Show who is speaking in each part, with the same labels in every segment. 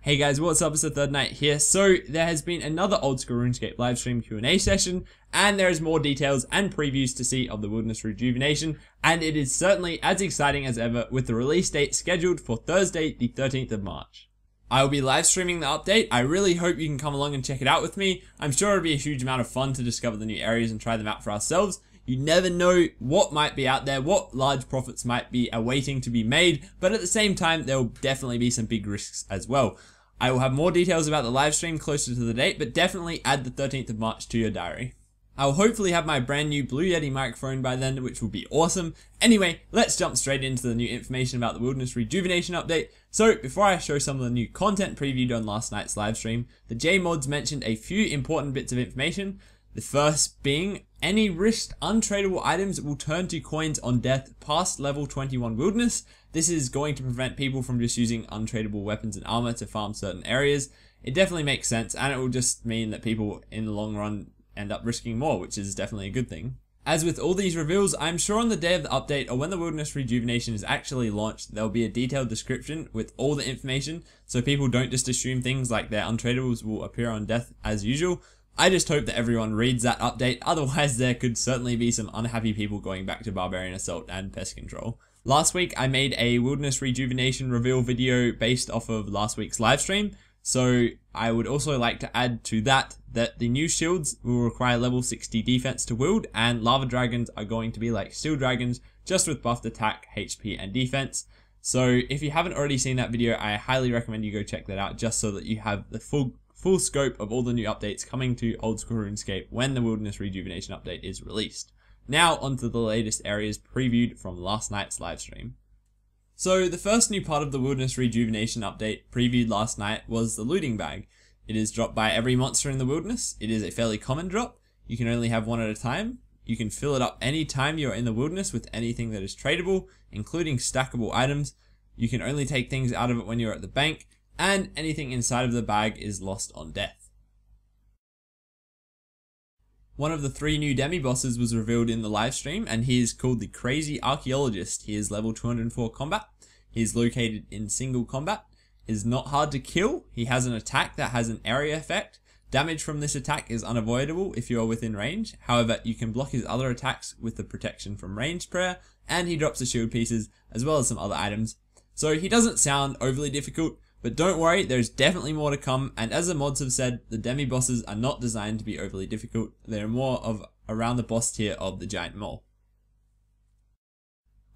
Speaker 1: Hey guys, what's up? It's TheThirdKnight here. So there has been another old school RuneScape livestream Q&A session, and there is more details and previews to see of the Wilderness Rejuvenation, and it is certainly as exciting as ever with the release date scheduled for Thursday, the 13th of March. I will be live streaming the update. I really hope you can come along and check it out with me. I'm sure it'll be a huge amount of fun to discover the new areas and try them out for ourselves. You never know what might be out there, what large profits might be awaiting to be made, but at the same time, there will definitely be some big risks as well. I will have more details about the live stream closer to the date, but definitely add the 13th of March to your diary. I will hopefully have my brand new Blue Yeti microphone by then, which will be awesome. Anyway, let's jump straight into the new information about the Wilderness Rejuvenation update. So, before I show some of the new content previewed on last night's live stream, the J-Mods mentioned a few important bits of information. The first being, any risked untradeable items will turn to coins on death past level 21 Wilderness. This is going to prevent people from just using untradeable weapons and armor to farm certain areas. It definitely makes sense, and it will just mean that people in the long run end up risking more, which is definitely a good thing. As with all these reveals, I'm sure on the day of the update or when the Wilderness Rejuvenation is actually launched, there will be a detailed description with all the information, so people don't just assume things like their untradables will appear on death as usual. I just hope that everyone reads that update, otherwise there could certainly be some unhappy people going back to Barbarian Assault and Pest Control. Last week I made a Wilderness Rejuvenation reveal video based off of last week's livestream, so I would also like to add to that the new shields will require level 60 defense to wield, and lava dragons are going to be like steel dragons, just with buffed attack, HP and defense. So if you haven't already seen that video, I highly recommend you go check that out, just so that you have the full scope of all the new updates coming to old school RuneScape when the Wilderness Rejuvenation update is released. Now onto the latest areas previewed from last night's livestream. So the first new part of the Wilderness Rejuvenation update previewed last night was the looting bag. It is dropped by every monster in the wilderness. It is a fairly common drop. You can only have one at a time. You can fill it up any time you're in the wilderness with anything that is tradable, including stackable items. You can only take things out of it when you're at the bank, and anything inside of the bag is lost on death. One of the 3 new demi-bosses was revealed in the live stream, and he is called the Crazy Archaeologist. He is level 204 combat. He is located in single combat. Is not hard to kill. He has an attack that has an area effect. Damage from this attack is unavoidable if you are within range. However, you can block his other attacks with the protection from ranged prayer, and he drops the shield pieces as well as some other items. So he doesn't sound overly difficult, but don't worry, there's definitely more to come, and as the mods have said, the demi-bosses are not designed to be overly difficult. They're more of around the boss tier of the giant mole.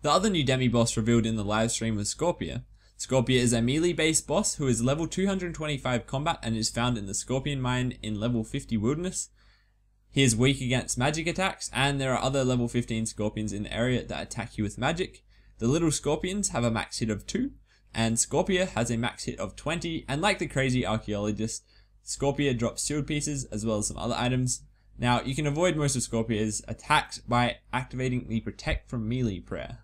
Speaker 1: The other new demi-boss revealed in the live stream was Scorpia. Scorpia is a melee-based boss who is level 225 combat and is found in the Scorpion Mine in level 50 Wilderness. He is weak against magic attacks, and there are other level 15 scorpions in the area that attack you with magic. The little scorpions have a max hit of 2. And Scorpia has a max hit of 20, and like the Crazy Archaeologist, Scorpia drops shield pieces as well as some other items. Now, you can avoid most of Scorpia's attacks by activating the Protect from Melee prayer.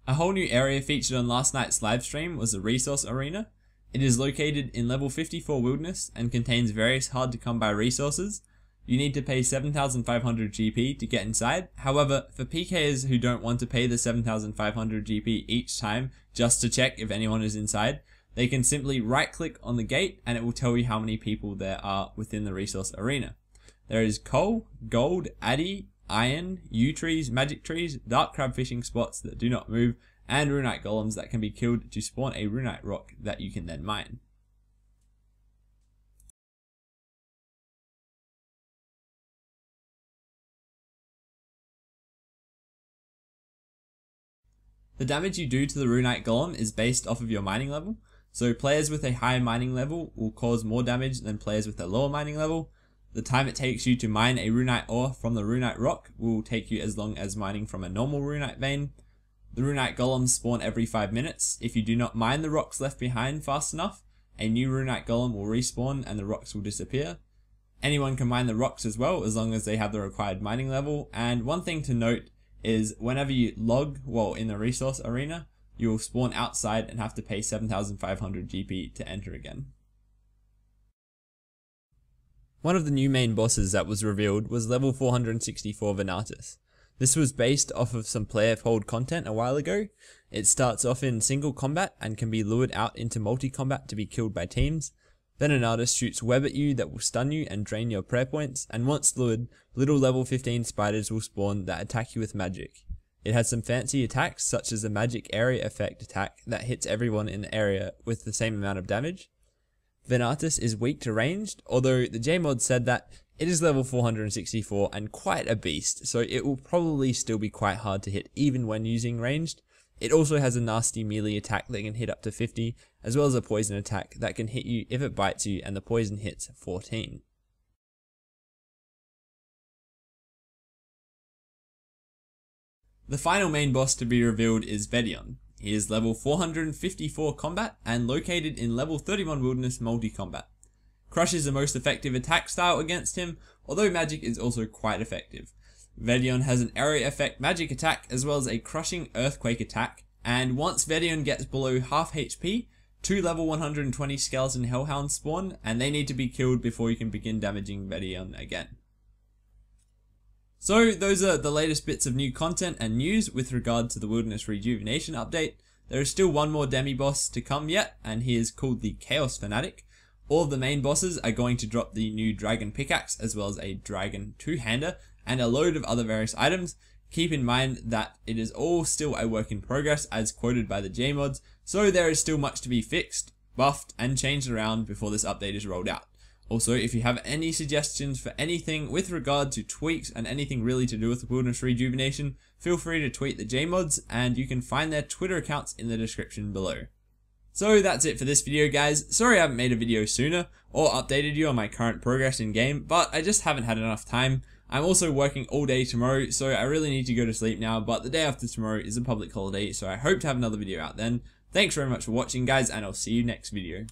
Speaker 1: A whole new area featured on last night's livestream was the Resource Arena. It is located in level 54 Wilderness and contains various hard to come by resources. You need to pay 7,500 GP to get inside. However, for PKers who don't want to pay the 7,500 GP each time just to check if anyone is inside, they can simply right click on the gate and it will tell you how many people there are within the resource arena. There is coal, gold, addy, iron, yew trees, magic trees, dark crab fishing spots that do not move, and runite golems that can be killed to spawn a runite rock that you can then mine. The damage you do to the runite golem is based off of your mining level, so players with a higher mining level will cause more damage than players with a lower mining level. The time it takes you to mine a runite ore from the runite rock will take you as long as mining from a normal runite vein. The runite golems spawn every 5 minutes. If you do not mine the rocks left behind fast enough, a new runite golem will respawn and the rocks will disappear. Anyone can mine the rocks as well, as long as they have the required mining level, and one thing to note is whenever you log while in the resource arena, you will spawn outside and have to pay 7,500 GP to enter again. One of the new main bosses that was revealed was level 464 Venatus. This was based off of some player polled content a while ago. It starts off in single combat and can be lured out into multi-combat to be killed by teams. Then an artist shoots web at you that will stun you and drain your prayer points, and once lured, little level 15 spiders will spawn that attack you with magic. It has some fancy attacks such as a magic area effect attack that hits everyone in the area with the same amount of damage. Venatus is weak to ranged, although the JMod said that it is level 464 and quite a beast, so it will probably still be quite hard to hit even when using ranged. It also has a nasty melee attack that can hit up to 50, as well as a poison attack that can hit you if it bites you and the poison hits 14. The final main boss to be revealed is Vedion. He is level 454 combat and located in level 31 wilderness multi-combat. Crush is the most effective attack style against him, although magic is also quite effective. Vedion has an area effect magic attack as well as a crushing earthquake attack, and once Vedion gets below half HP, 2 level 120 skeleton hellhounds spawn, and they need to be killed before you can begin damaging Vedion again. So those are the latest bits of new content and news with regard to the Wilderness Rejuvenation update. There is still one more demi-boss to come yet, and he is called the Chaos Fanatic. All of the main bosses are going to drop the new dragon pickaxe as well as a dragon two-hander and a load of other various items. Keep in mind that it is all still a work in progress as quoted by the JMods, so there is still much to be fixed, buffed and changed around before this update is rolled out. Also, if you have any suggestions for anything with regard to tweaks and anything really to do with the Wilderness Rejuvenation, feel free to tweet the JMods, and you can find their Twitter accounts in the description below. So that's it for this video, guys. Sorry I haven't made a video sooner or updated you on my current progress in game, but I just haven't had enough time. I'm also working all day tomorrow, so I really need to go to sleep now, but the day after tomorrow is a public holiday, so I hope to have another video out then. Thanks very much for watching, guys, and I'll see you next video.